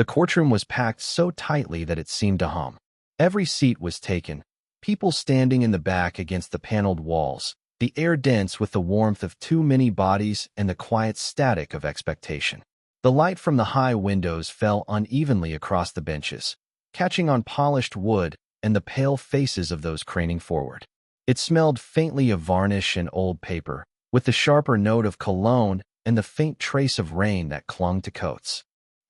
The courtroom was packed so tightly that it seemed to hum. Every seat was taken, people standing in the back against the paneled walls, the air dense with the warmth of too many bodies and the quiet static of expectation. The light from the high windows fell unevenly across the benches, catching on polished wood and the pale faces of those craning forward. It smelled faintly of varnish and old paper, with the sharper note of cologne and the faint trace of rain that clung to coats.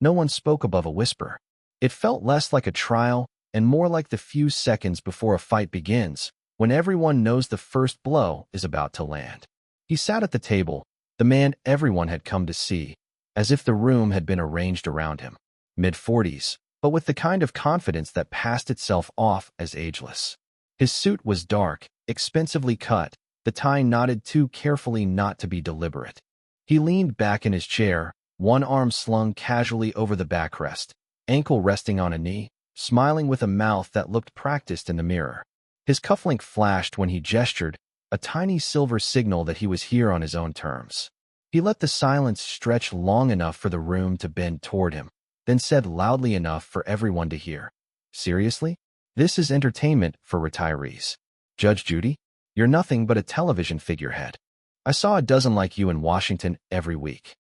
No one spoke above a whisper. It felt less like a trial and more like the few seconds before a fight begins, when everyone knows the first blow is about to land. He sat at the table, the man everyone had come to see, as if the room had been arranged around him. Mid-40s, but with the kind of confidence that passed itself off as ageless. His suit was dark, expensively cut, the tie knotted too carefully not to be deliberate. He leaned back in his chair, one arm slung casually over the backrest, ankle resting on a knee, smiling with a mouth that looked practiced in the mirror. His cufflink flashed when he gestured, a tiny silver signal that he was here on his own terms. He let the silence stretch long enough for the room to bend toward him, then said loudly enough for everyone to hear. Seriously? This is entertainment for retirees. Judge Judy? You're nothing but a television figurehead. I saw a dozen like you in Washington every week.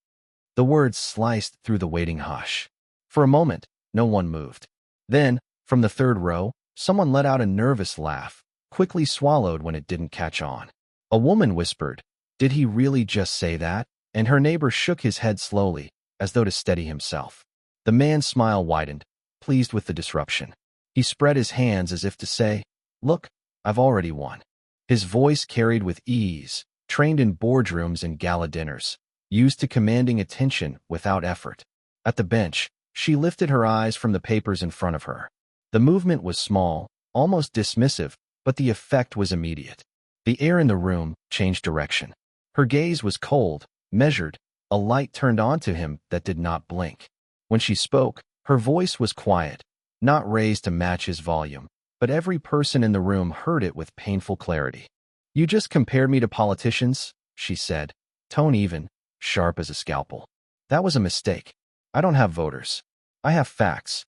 The words sliced through the waiting hush. For a moment, no one moved. Then, from the third row, someone let out a nervous laugh, quickly swallowed when it didn't catch on. A woman whispered, "Did he really just say that?" And her neighbor shook his head slowly, as though to steady himself. The man's smile widened, pleased with the disruption. He spread his hands as if to say, "Look, I've already won." His voice carried with ease, trained in boardrooms and gala dinners, used to commanding attention without effort. At the bench, she lifted her eyes from the papers in front of her. The movement was small, almost dismissive, but the effect was immediate. The air in the room changed direction. Her gaze was cold, measured, a light turned onto him that did not blink. When she spoke, her voice was quiet, not raised to match his volume, but every person in the room heard it with painful clarity. "You just compared me to politicians," she said, tone even, sharp as a scalpel. "That was a mistake. I don't have voters. I have facts."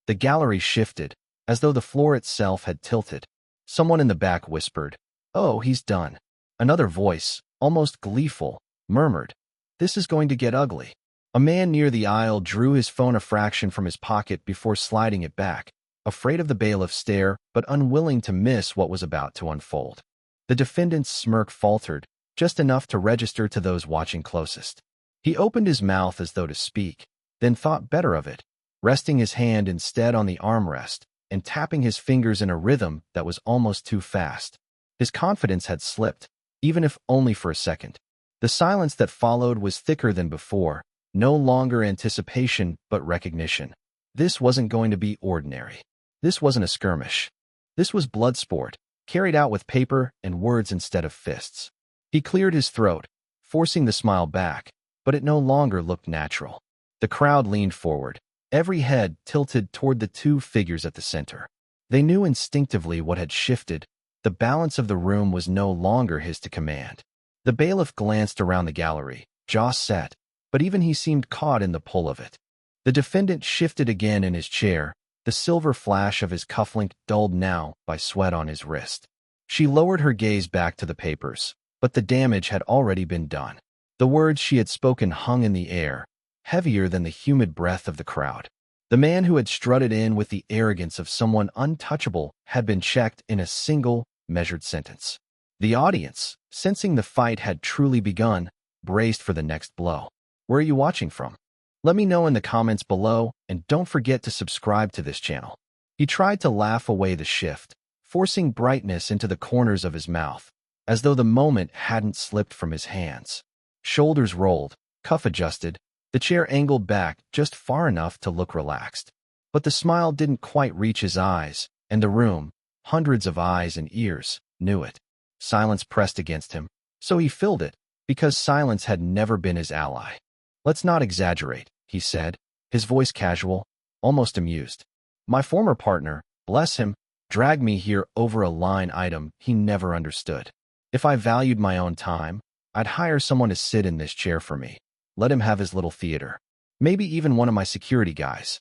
The gallery shifted, as though the floor itself had tilted. Someone in the back whispered, "Oh, he's done." Another voice, almost gleeful, murmured, "This is going to get ugly." A man near the aisle drew his phone a fraction from his pocket before sliding it back, afraid of the bailiff's stare but unwilling to miss what was about to unfold. The defendant's smirk faltered, just enough to register to those watching closest. He opened his mouth as though to speak, then thought better of it, resting his hand instead on the armrest and tapping his fingers in a rhythm that was almost too fast. His confidence had slipped, even if only for a second. The silence that followed was thicker than before, no longer anticipation but recognition. This wasn't going to be ordinary. This wasn't a skirmish. This was blood sport, carried out with paper and words instead of fists. He cleared his throat, forcing the smile back, but it no longer looked natural. The crowd leaned forward, every head tilted toward the two figures at the center. They knew instinctively what had shifted. The balance of the room was no longer his to command. The bailiff glanced around the gallery, jaw set, but even he seemed caught in the pull of it. The defendant shifted again in his chair, the silver flash of his cufflink dulled now by sweat on his wrist. She lowered her gaze back to the papers, but the damage had already been done. The words she had spoken hung in the air, heavier than the humid breath of the crowd. The man who had strutted in with the arrogance of someone untouchable had been checked in a single, measured sentence. The audience, sensing the fight had truly begun, braced for the next blow. "Where are you watching from? Let me know in the comments below, and don't forget to subscribe to this channel." He tried to laugh away the shift, forcing brightness into the corners of his mouth, as though the moment hadn't slipped from his hands. Shoulders rolled, cuff adjusted, the chair angled back just far enough to look relaxed. But the smile didn't quite reach his eyes, and the room, hundreds of eyes and ears, knew it. Silence pressed against him, so he filled it, because silence had never been his ally. "Let's not exaggerate," he said, his voice casual, almost amused. "My former partner, bless him, dragged me here over a line item he never understood. If I valued my own time, I'd hire someone to sit in this chair for me. Let him have his little theater. Maybe even one of my security guys.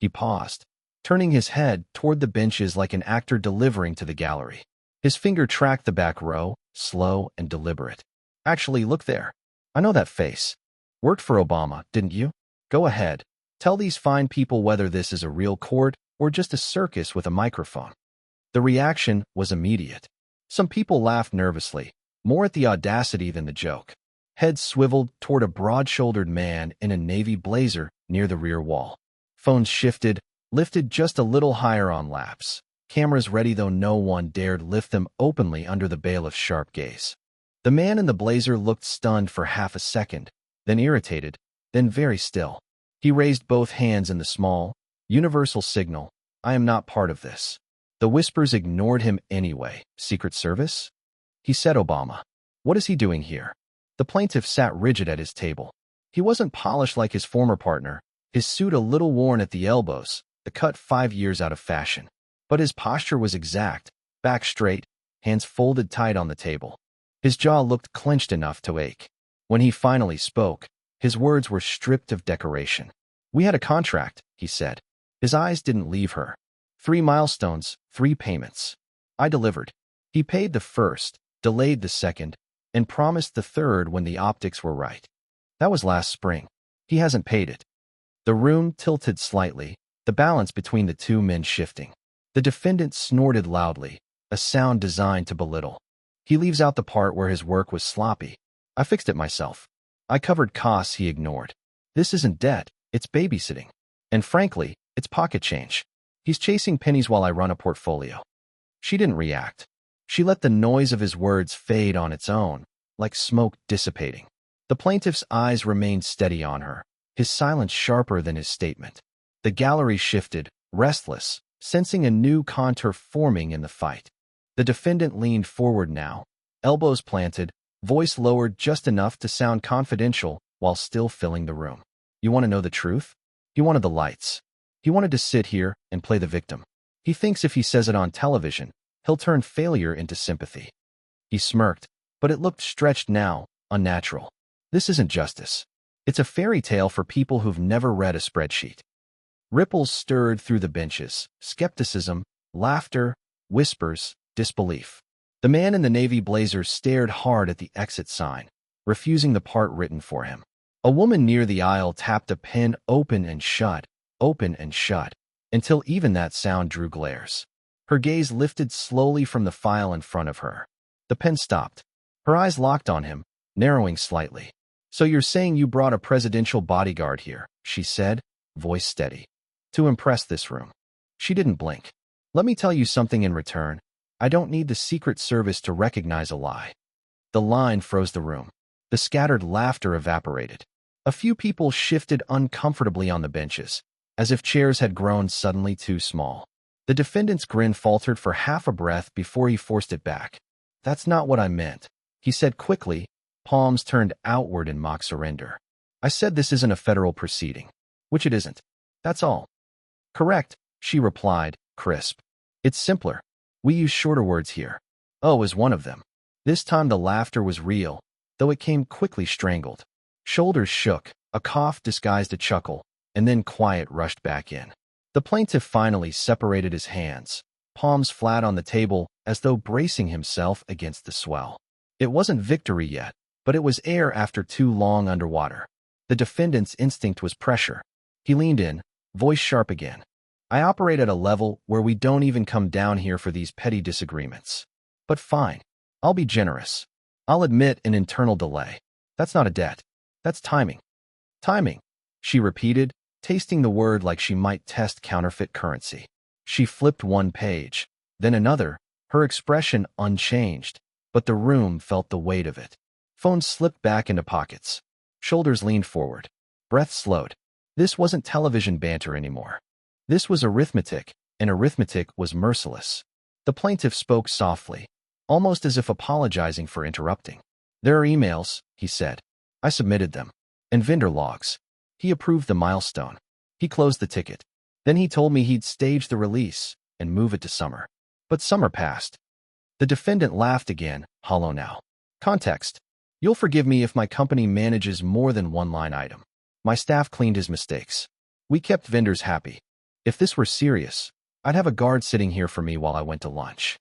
He paused, turning his head toward the benches like an actor delivering to the gallery. His finger tracked the back row, slow and deliberate. Actually, look there. I know that face. Worked for Obama, didn't you? Go ahead. Tell these fine people whether this is a real court or just a circus with a microphone. The reaction was immediate. Some people laughed nervously, more at the audacity than the joke. Heads swiveled toward a broad-shouldered man in a navy blazer near the rear wall. Phones shifted, lifted just a little higher on laps. Cameras ready, though no one dared lift them openly under the bailiff's sharp gaze. The man in the blazer looked stunned for half a second, then irritated, then very still. He raised both hands in the small, universal signal, "I am not part of this." The whispers ignored him anyway. Secret Service? He said Obama. What is he doing here? The plaintiff sat rigid at his table. He wasn't polished like his former partner, his suit a little worn at the elbows, the cut 5 years out of fashion. But his posture was exact, back straight, hands folded tight on the table. His jaw looked clenched enough to ache. When he finally spoke, his words were stripped of decoration. "We had a contract," he said. His eyes didn't leave her. 3 milestones, 3 payments. I delivered. He paid the first, delayed the second, and promised the third when the optics were right. That was last spring. He hasn't paid it. The room tilted slightly, the balance between the two men shifting. The defendant snorted loudly, a sound designed to belittle. He leaves out the part where his work was sloppy. I fixed it myself. I covered costs he ignored. This isn't debt, it's babysitting. And frankly, it's pocket change. He's chasing pennies while I run a portfolio. She didn't react. She let the noise of his words fade on its own, like smoke dissipating. The plaintiff's eyes remained steady on her, his silence sharper than his statement. The gallery shifted, restless, sensing a new contour forming in the fight. The defendant leaned forward now, elbows planted, voice lowered just enough to sound confidential while still filling the room. You want to know the truth? He wanted the lights. He wanted to sit here and play the victim. He thinks if he says it on television, he'll turn failure into sympathy. He smirked, but it looked stretched now, unnatural. This isn't justice. It's a fairy tale for people who've never read a spreadsheet. Ripples stirred through the benches, skepticism, laughter, whispers, disbelief. The man in the navy blazer stared hard at the exit sign, refusing the part written for him. A woman near the aisle tapped a pen open and shut, until even that sound drew glares. Her gaze lifted slowly from the file in front of her. The pen stopped. Her eyes locked on him, narrowing slightly. "So you're saying you brought a presidential bodyguard here," she said, voice steady. "To impress this room." She didn't blink. "Let me tell you something in return. I don't need the Secret Service to recognize a lie." The line froze the room. The scattered laughter evaporated. A few people shifted uncomfortably on the benches, as if chairs had grown suddenly too small. The defendant's grin faltered for half a breath before he forced it back. "That's not what I meant," he said quickly, palms turned outward in mock surrender. "I said this isn't a federal proceeding, which it isn't. That's all." "Correct," she replied, crisp. "It's simpler. We use shorter words here. Oh is one of them." This time the laughter was real, though it came quickly strangled. Shoulders shook, a cough disguised a chuckle, and then quiet rushed back in. The plaintiff finally separated his hands, palms flat on the table as though bracing himself against the swell. It wasn't victory yet, but it was air after too long underwater. The defendant's instinct was pressure. He leaned in, voice sharp again. "I operate at a level where we don't even come down here for these petty disagreements. But fine, I'll be generous. I'll admit an internal delay. That's not a debt. That's timing." "Timing," she repeated, tasting the word like she might test counterfeit currency. She flipped one page, then another, her expression unchanged, but the room felt the weight of it. Phones slipped back into pockets. Shoulders leaned forward. Breath slowed. This wasn't television banter anymore. This was arithmetic, and arithmetic was merciless. The plaintiff spoke softly, almost as if apologizing for interrupting. "There are emails," he said. "I submitted them. And vendor logs." He approved the milestone. He closed the ticket. Then he told me he'd stage the release and move it to summer. But summer passed. The defendant laughed again, hollow now. Context. "You'll forgive me if my company manages more than one line item. My staff cleaned his mistakes. We kept vendors happy. If this were serious, I'd have a guard sitting here for me while I went to lunch.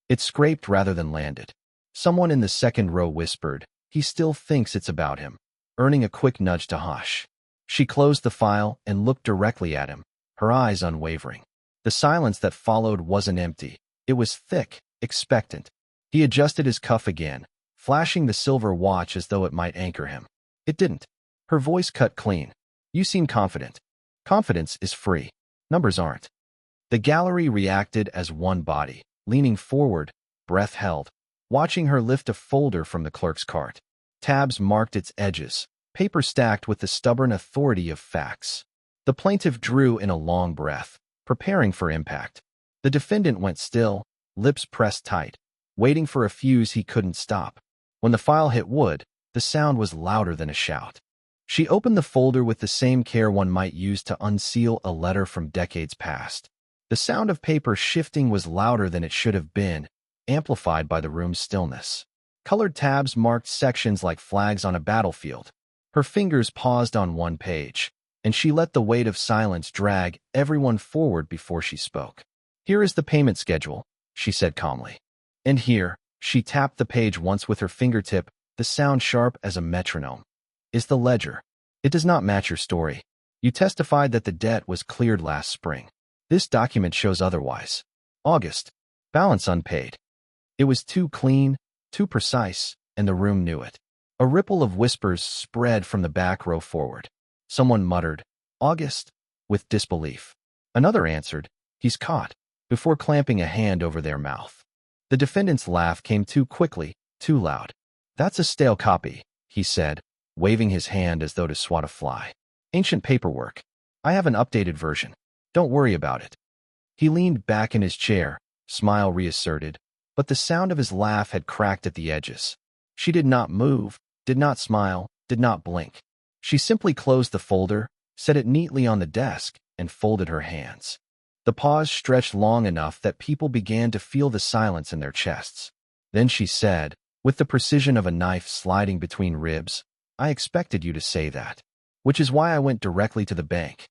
It scraped rather than landed. Someone in the second row whispered, "He still thinks it's about him," earning a quick nudge to hush. She closed the file and looked directly at him, her eyes unwavering. The silence that followed wasn't empty. It was thick, expectant. He adjusted his cuff again, flashing the silver watch as though it might anchor him. It didn't. Her voice cut clean. "You seem confident. Confidence is free. Numbers aren't." The gallery reacted as one body, leaning forward, breath held, watching her lift a folder from the clerk's cart. Tabs marked its edges, paper stacked with the stubborn authority of facts. The plaintiff drew in a long breath, preparing for impact. The defendant went still, lips pressed tight, waiting for a fuse he couldn't stop. When the file hit wood, the sound was louder than a shout. She opened the folder with the same care one might use to unseal a letter from decades past. The sound of paper shifting was louder than it should have been, amplified by the room's stillness. Colored tabs marked sections like flags on a battlefield. Her fingers paused on one page, and she let the weight of silence drag everyone forward before she spoke. "Here is the payment schedule," she said calmly. "And here," she tapped the page once with her fingertip, the sound sharp as a metronome, "is the ledger. It does not match your story. You testified that the debt was cleared last spring. This document shows otherwise. August. Balance unpaid." It was too clean, too precise, and the room knew it. A ripple of whispers spread from the back row forward. Someone muttered, "August," with disbelief. Another answered, "He's caught," before clamping a hand over their mouth. The defendant's laugh came too quickly, too loud. "That's a stale copy," he said, waving his hand as though to swat a fly. "Ancient paperwork. I have an updated version. Don't worry about it." He leaned back in his chair, smile reasserted, but the sound of his laugh had cracked at the edges. She did not move, did not smile, did not blink. She simply closed the folder, set it neatly on the desk, and folded her hands. The pause stretched long enough that people began to feel the silence in their chests. Then she said, with the precision of a knife sliding between ribs, "I expected you to say that. Which is why I went directly to the bank."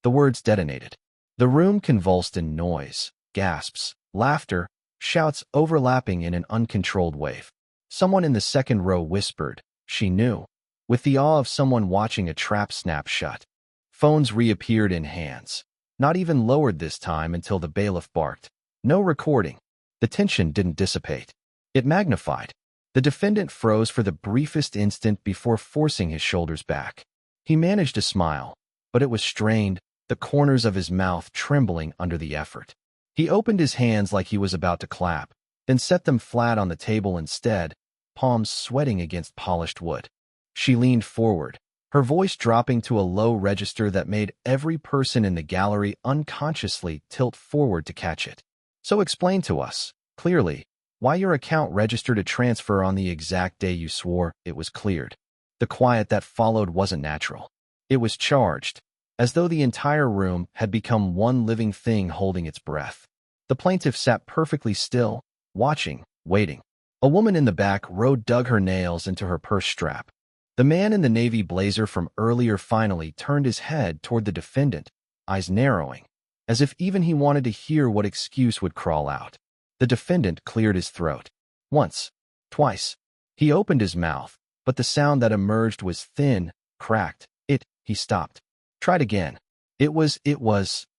The words detonated. The room convulsed in noise, gasps, laughter, shouts overlapping in an uncontrolled wave. Someone in the second row whispered, "She knew," with the awe of someone watching a trap snap shut. Phones reappeared in hands, not even lowered this time until the bailiff barked. No recording. The tension didn't dissipate. It magnified. The defendant froze for the briefest instant before forcing his shoulders back. He managed a smile, but it was strained, the corners of his mouth trembling under the effort. He opened his hands like he was about to clap, then set them flat on the table instead, palms sweating against polished wood. She leaned forward, her voice dropping to a low register that made every person in the gallery unconsciously tilt forward to catch it. "So explain to us, clearly, why your account registered a transfer on the exact day you swore it was cleared." The quiet that followed wasn't natural. It was charged, as though the entire room had become one living thing holding its breath. The plaintiff sat perfectly still, watching, waiting. A woman in the back row dug her nails into her purse strap. The man in the navy blazer from earlier finally turned his head toward the defendant, eyes narrowing, as if even he wanted to hear what excuse would crawl out. The defendant cleared his throat. Once, twice. He opened his mouth, but the sound that emerged was thin, cracked. He stopped. Tried again. It was,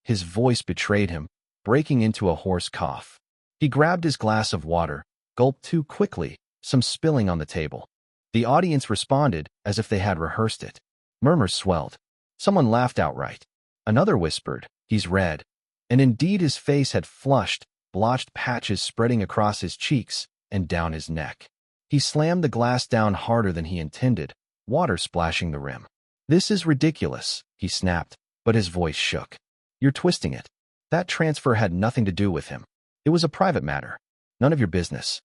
his voice betrayed him, breaking into a hoarse cough. He grabbed his glass of water, gulped too quickly, some spilling on the table. The audience responded as if they had rehearsed it. Murmurs swelled. Someone laughed outright. Another whispered, "He's red." And indeed his face had flushed, blotched patches spreading across his cheeks and down his neck. He slammed the glass down harder than he intended, water splashing the rim. "This is ridiculous," he snapped, but his voice shook. "You're twisting it. That transfer had nothing to do with him. It was a private matter. None of your business."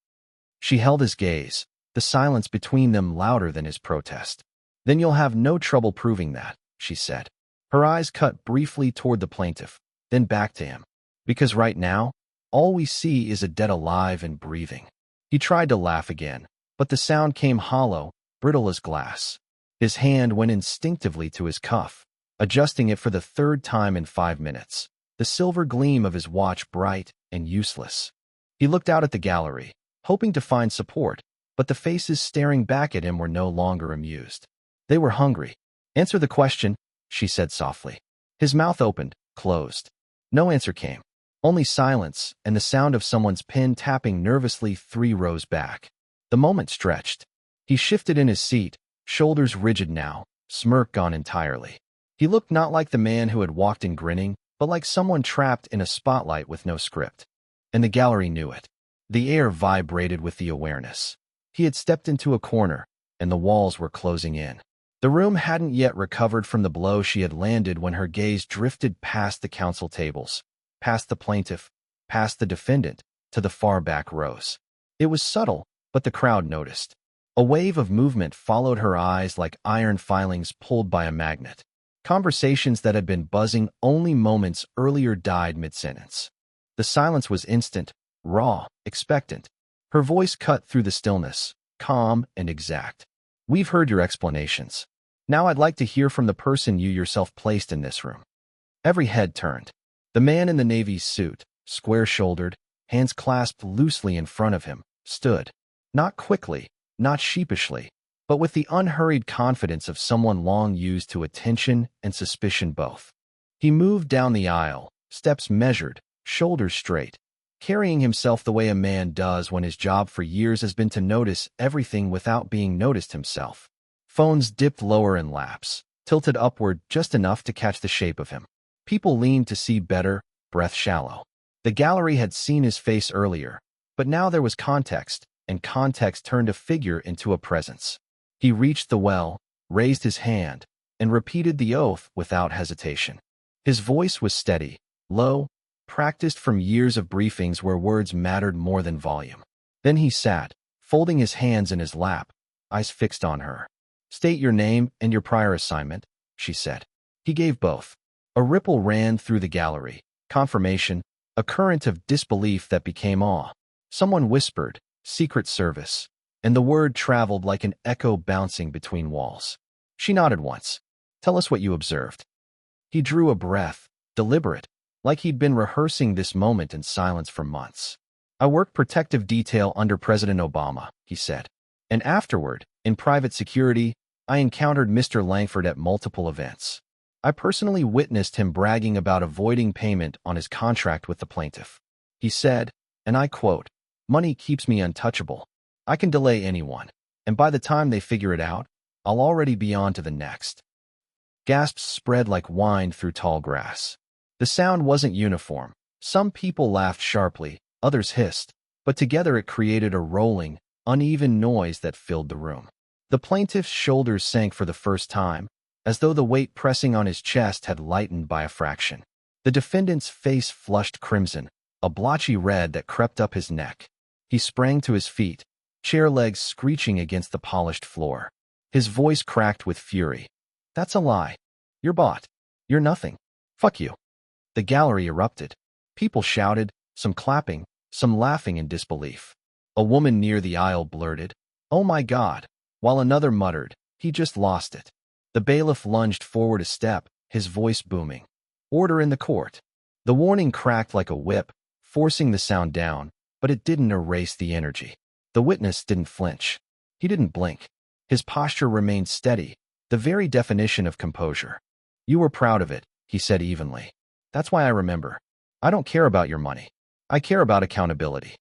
She held his gaze, the silence between them louder than his protest. "Then you'll have no trouble proving that," she said. Her eyes cut briefly toward the plaintiff, then back to him. "Because right now, all we see is a dead alive and breathing." He tried to laugh again, but the sound came hollow, brittle as glass. His hand went instinctively to his cuff, adjusting it for the third time in 5 minutes. the silver gleam of his watch bright and useless. He looked out at the gallery, hoping to find support, but the faces staring back at him were no longer amused. They were hungry. "Answer the question," she said softly. His mouth opened, closed. No answer came. Only silence and the sound of someone's pen tapping nervously 3 rows back. The moment stretched. He shifted in his seat, shoulders rigid now, smirk gone entirely. He looked not like the man who had walked in grinning, but like someone trapped in a spotlight with no script. And the gallery knew it. The air vibrated with the awareness. He had stepped into a corner, and the walls were closing in. The room hadn't yet recovered from the blow she had landed when her gaze drifted past the counsel tables, past the plaintiff, past the defendant, to the far back rows. It was subtle, but the crowd noticed. A wave of movement followed her eyes like iron filings pulled by a magnet. Conversations that had been buzzing only moments earlier died mid-sentence. The silence was instant, raw, expectant. Her voice cut through the stillness, calm and exact. "We've heard your explanations. Now I'd like to hear from the person you yourself placed in this room." Every head turned. The man in the Navy suit, square-shouldered, hands clasped loosely in front of him, stood. Not quickly, not sheepishly, but with the unhurried confidence of someone long used to attention and suspicion both. He moved down the aisle, steps measured, shoulders straight, carrying himself the way a man does when his job for years has been to notice everything without being noticed himself. Phones dipped lower in laps, tilted upward just enough to catch the shape of him. People leaned to see better, breath shallow. The gallery had seen his face earlier, but now there was context, and context turned a figure into a presence. He reached the well, raised his hand, and repeated the oath without hesitation. His voice was steady, low, practiced from years of briefings where words mattered more than volume. Then he sat, folding his hands in his lap, eyes fixed on her. "State your name and your prior assignment," she said. He gave both. A ripple ran through the gallery, confirmation, a current of disbelief that became awe. Someone whispered, "Secret Service," and the word traveled like an echo bouncing between walls. She nodded once. "Tell us what you observed." He drew a breath, deliberate, like he'd been rehearsing this moment in silence for months. "I worked protective detail under President Obama," he said. "And afterward, in private security, I encountered Mr. Langford at multiple events. I personally witnessed him bragging about avoiding payment on his contract with the plaintiff. He said, and I quote, 'Money keeps me untouchable. I can delay anyone, and by the time they figure it out, I'll already be on to the next.'" Gasps spread like wine through tall grass. The sound wasn't uniform. Some people laughed sharply, others hissed, but together it created a rolling, uneven noise that filled the room. The plaintiff's shoulders sank for the first time, as though the weight pressing on his chest had lightened by a fraction. The defendant's face flushed crimson, a blotchy red that crept up his neck. He sprang to his feet, chair legs screeching against the polished floor. His voice cracked with fury. "That's a lie. You're bought. You're nothing. Fuck you." The gallery erupted. People shouted, some clapping, some laughing in disbelief. A woman near the aisle blurted, "Oh my God," while another muttered, "He just lost it." The bailiff lunged forward a step, his voice booming. "Order in the court." The warning cracked like a whip, forcing the sound down, but it didn't erase the energy. The witness didn't flinch. He didn't blink. His posture remained steady, the very definition of composure. "You were proud of it," he said evenly. "That's why I remember. I don't care about your money. I care about accountability."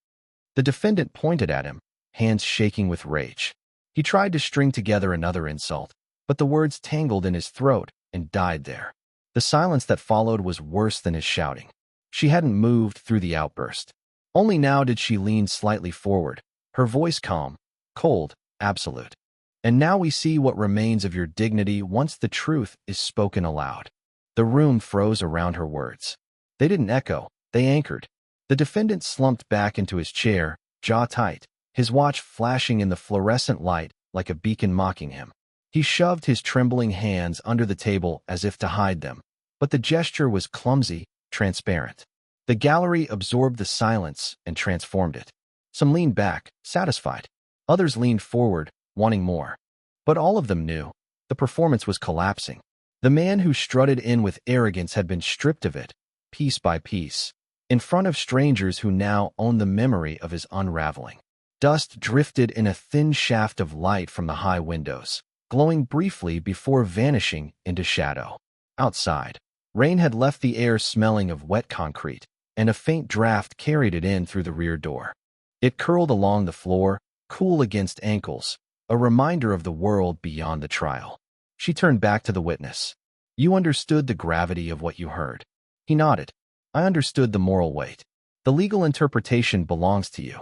The defendant pointed at him, hands shaking with rage. He tried to string together another insult, but the words tangled in his throat and died there. The silence that followed was worse than his shouting. She hadn't moved through the outburst. Only now did she lean slightly forward, her voice calm, cold, absolute. "And now we see what remains of your dignity once the truth is spoken aloud." The room froze around her words. They didn't echo, they anchored. The defendant slumped back into his chair, jaw tight, his watch flashing in the fluorescent light like a beacon mocking him. He shoved his trembling hands under the table as if to hide them, but the gesture was clumsy, transparent. The gallery absorbed the silence and transformed it. Some leaned back, satisfied. Others leaned forward, wanting more. But all of them knew the performance was collapsing. The man who strutted in with arrogance had been stripped of it, piece by piece, in front of strangers who now owned the memory of his unraveling. Dust drifted in a thin shaft of light from the high windows, glowing briefly before vanishing into shadow. Outside, rain had left the air smelling of wet concrete, and a faint draft carried it in through the rear door. It curled along the floor, cool against ankles, a reminder of the world beyond the trial. She turned back to the witness. "You understood the gravity of what you heard." He nodded. "I understood the moral weight. The legal interpretation belongs to you."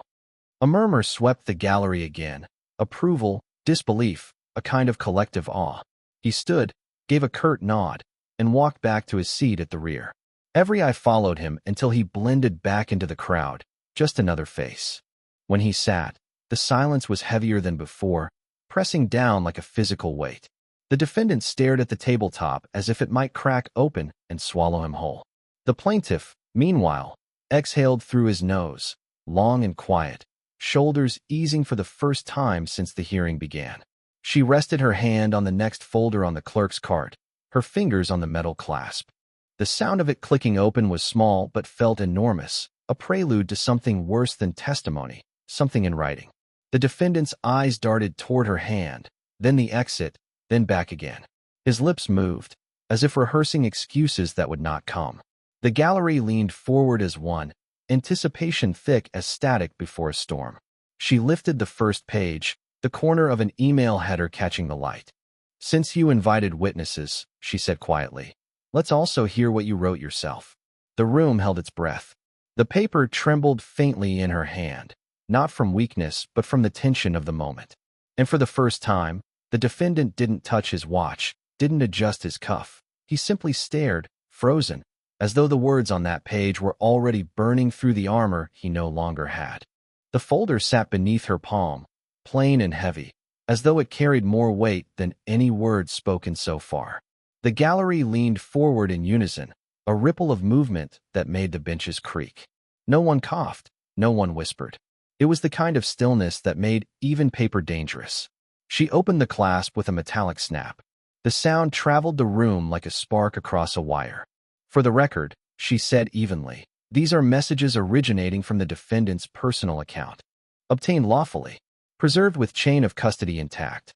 A murmur swept the gallery again, approval, disbelief, a kind of collective awe. He stood, gave a curt nod, and walked back to his seat at the rear. Every eye followed him until he blended back into the crowd, just another face. When he sat, the silence was heavier than before, pressing down like a physical weight. The defendant stared at the tabletop as if it might crack open and swallow him whole. The plaintiff, meanwhile, exhaled through his nose, long and quiet, shoulders easing for the first time since the hearing began. She rested her hand on the next folder on the clerk's cart, her fingers on the metal clasp. The sound of it clicking open was small but felt enormous, a prelude to something worse than testimony, something in writing. The defendant's eyes darted toward her hand, then the exit, then back again. His lips moved, as if rehearsing excuses that would not come. The gallery leaned forward as one, anticipation thick as static before a storm. She lifted the first page, the corner of an email header catching the light. "Since you invited witnesses," she said quietly, "let's also hear what you wrote yourself." The room held its breath. The paper trembled faintly in her hand, not from weakness but from the tension of the moment. And for the first time, the defendant didn't touch his watch, didn't adjust his cuff. He simply stared, frozen, as though the words on that page were already burning through the armor he no longer had. The folder sat beneath her palm, plain and heavy, as though it carried more weight than any word spoken so far. The gallery leaned forward in unison, a ripple of movement that made the benches creak. No one coughed, no one whispered. It was the kind of stillness that made even paper dangerous. She opened the clasp with a metallic snap. The sound traveled the room like a spark across a wire. "For the record," she said evenly, "these are messages originating from the defendant's personal account. Obtained lawfully. Preserved with chain of custody intact."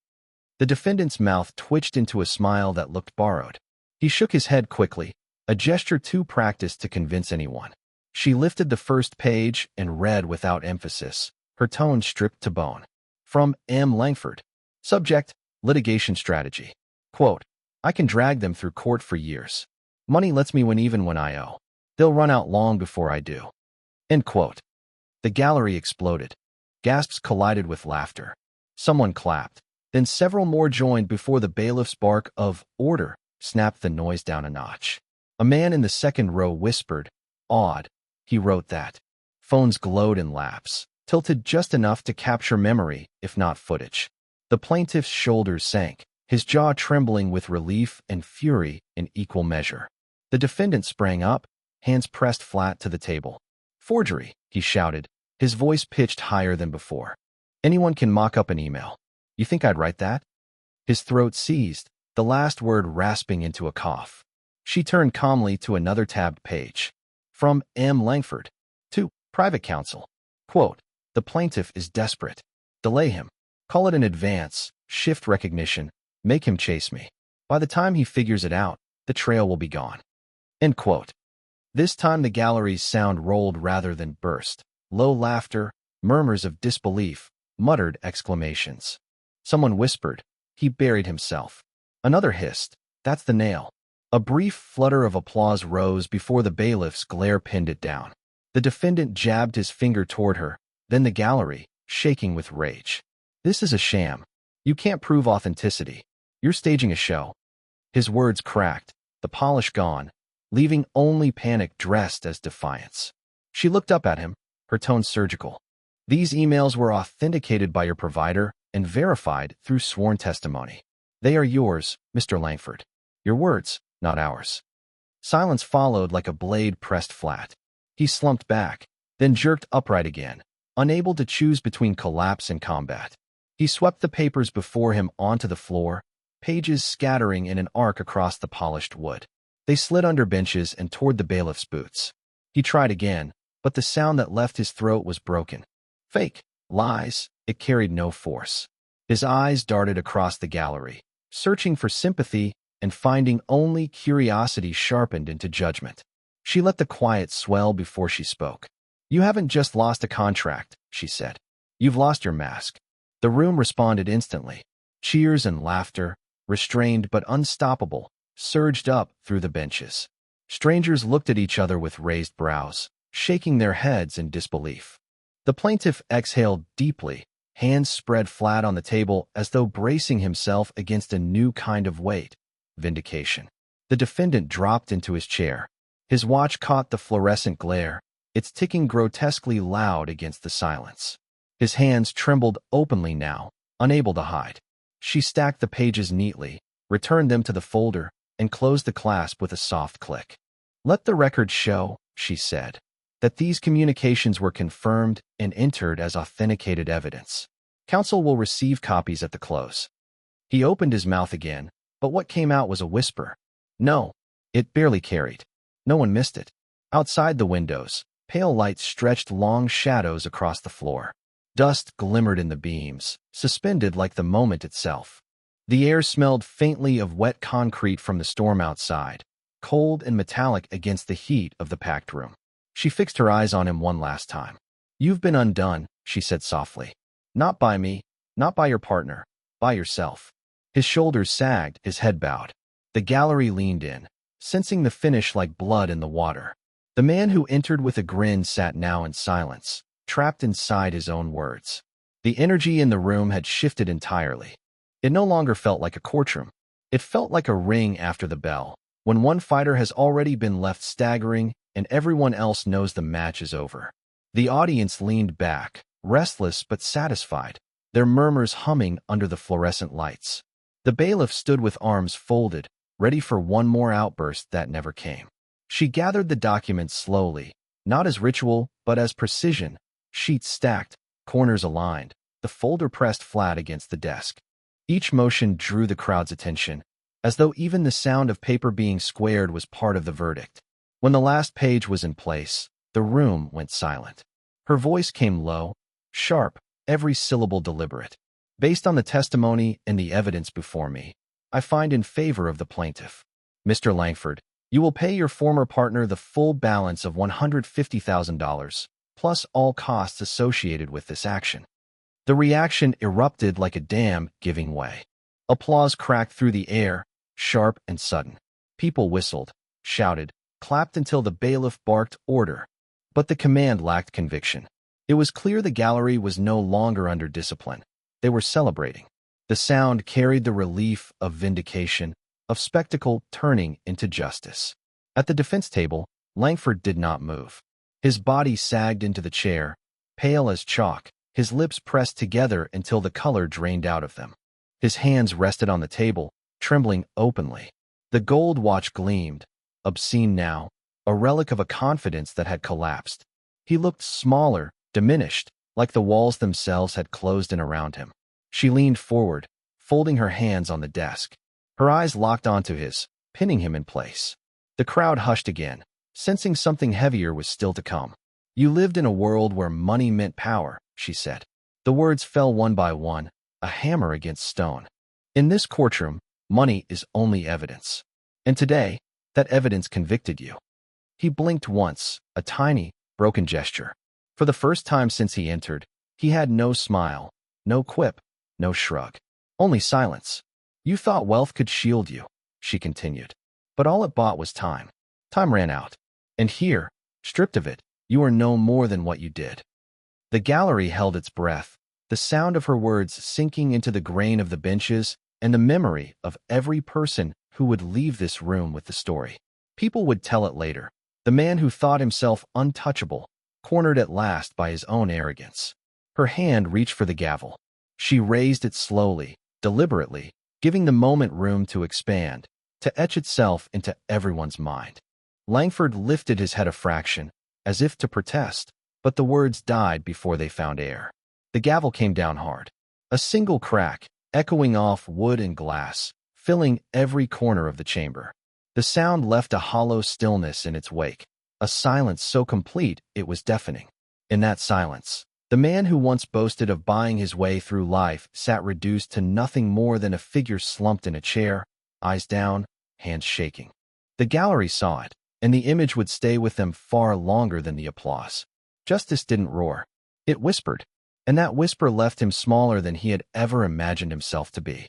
The defendant's mouth twitched into a smile that looked borrowed. He shook his head quickly, a gesture too practiced to convince anyone. She lifted the first page and read without emphasis, her tone stripped to bone. From M. Langford. Subject, litigation strategy. Quote, "I can drag them through court for years. Money lets me win even when I owe. They'll run out long before I do." End quote. The gallery exploded. Gasps collided with laughter. Someone clapped. Then several more joined before the bailiff's bark of "order" snapped the noise down a notch. A man in the second row whispered, "Odd. He wrote that." Phones glowed in laps, tilted just enough to capture memory, if not footage. The plaintiff's shoulders sank, his jaw trembling with relief and fury in equal measure. The defendant sprang up, hands pressed flat to the table. "Forgery," he shouted, his voice pitched higher than before. "Anyone can mock up an email. You think I'd write that?" His throat seized, the last word rasping into a cough. She turned calmly to another tabbed page. From M. Langford. To private counsel. Quote, "The plaintiff is desperate. Delay him. Call it an advance, shift recognition, make him chase me. By the time he figures it out, the trail will be gone." End quote. This time the gallery's sound rolled rather than burst. Low laughter, murmurs of disbelief, muttered exclamations. Someone whispered, "He buried himself." Another hissed, "That's the nail." A brief flutter of applause rose before the bailiff's glare pinned it down. The defendant jabbed his finger toward her, then the gallery, shaking with rage. "This is a sham. You can't prove authenticity. You're staging a show." His words cracked, the polish gone, leaving only panic dressed as defiance. She looked up at him, her tone surgical. "These emails were authenticated by your provider and verified through sworn testimony. They are yours, Mr. Langford. Your words, not ours." Silence followed like a blade pressed flat. He slumped back, then jerked upright again, unable to choose between collapse and combat. He swept the papers before him onto the floor, pages scattering in an arc across the polished wood. They slid under benches and toward the bailiff's boots. He tried again, but the sound that left his throat was broken. Fake. Lies. It carried no force. His eyes darted across the gallery, searching for sympathy and finding only curiosity sharpened into judgment. She let the quiet swell before she spoke. "You haven't just lost a contract," she said. "You've lost your mask." The room responded instantly. Cheers and laughter, restrained but unstoppable, surged up through the benches. Strangers looked at each other with raised brows, shaking their heads in disbelief. The plaintiff exhaled deeply, hands spread flat on the table as though bracing himself against a new kind of weight. Vindication. The defendant dropped into his chair. His watch caught the fluorescent glare, its ticking grotesquely loud against the silence. His hands trembled openly now, unable to hide. She stacked the pages neatly, returned them to the folder, and closed the clasp with a soft click. "Let the record show," she said, "that these communications were confirmed and entered as authenticated evidence. Counsel will receive copies at the close." He opened his mouth again, but what came out was a whisper. No, it barely carried. No one missed it. Outside the windows, pale lights stretched long shadows across the floor. Dust glimmered in the beams, suspended like the moment itself. The air smelled faintly of wet concrete from the storm outside, cold and metallic against the heat of the packed room. She fixed her eyes on him one last time. "You've been undone," she said softly. "Not by me, not by your partner, by yourself." His shoulders sagged, his head bowed. The gallery leaned in, sensing the finish like blood in the water. The man who entered with a grin sat now in silence, trapped inside his own words. The energy in the room had shifted entirely. It no longer felt like a courtroom. It felt like a ring after the bell, when one fighter has already been left staggering and everyone else knows the match is over. The audience leaned back, restless but satisfied, their murmurs humming under the fluorescent lights. The bailiff stood with arms folded, ready for one more outburst that never came. She gathered the documents slowly, not as ritual, but as precision, sheets stacked, corners aligned, the folder pressed flat against the desk. Each motion drew the crowd's attention, as though even the sound of paper being squared was part of the verdict. When the last page was in place, the room went silent. Her voice came low, sharp, every syllable deliberate. "Based on the testimony and the evidence before me, I find in favor of the plaintiff. Mr. Langford, you will pay your former partner the full balance of $150,000, plus all costs associated with this action." The reaction erupted like a dam giving way. Applause cracked through the air, sharp and sudden. People whistled, shouted, clapped until the bailiff barked order. But the command lacked conviction. It was clear the gallery was no longer under discipline. They were celebrating. The sound carried the relief of vindication, of spectacle turning into justice. At the defense table, Langford did not move. His body sagged into the chair, pale as chalk, his lips pressed together until the color drained out of them. His hands rested on the table, trembling openly. The gold watch gleamed, obscene now, a relic of a confidence that had collapsed. He looked smaller, diminished, like the walls themselves had closed in around him. She leaned forward, folding her hands on the desk. Her eyes locked onto his, pinning him in place. The crowd hushed again, sensing something heavier was still to come. "You lived in a world where money meant power," she said. The words fell one by one, a hammer against stone. "In this courtroom, money is only evidence. And today, that evidence convicted you." He blinked once, a tiny, broken gesture. For the first time since he entered, he had no smile, no quip, no shrug. Only silence. "You thought wealth could shield you," she continued. "But all it bought was time. Time ran out. And here, stripped of it, you are no more than what you did." The gallery held its breath, the sound of her words sinking into the grain of the benches and the memory of every person who would leave this room with the story. People would tell it later. The man who thought himself untouchable, cornered at last by his own arrogance. Her hand reached for the gavel. She raised it slowly, deliberately, giving the moment room to expand, to etch itself into everyone's mind. Langford lifted his head a fraction, as if to protest, but the words died before they found air. The gavel came down hard. A single crack, echoing off wood and glass, filling every corner of the chamber. The sound left a hollow stillness in its wake, a silence so complete it was deafening. In that silence, the man who once boasted of buying his way through life sat reduced to nothing more than a figure slumped in a chair, eyes down, hands shaking. The gallery saw it, and the image would stay with them far longer than the applause. Justice didn't roar. It whispered, and that whisper left him smaller than he had ever imagined himself to be.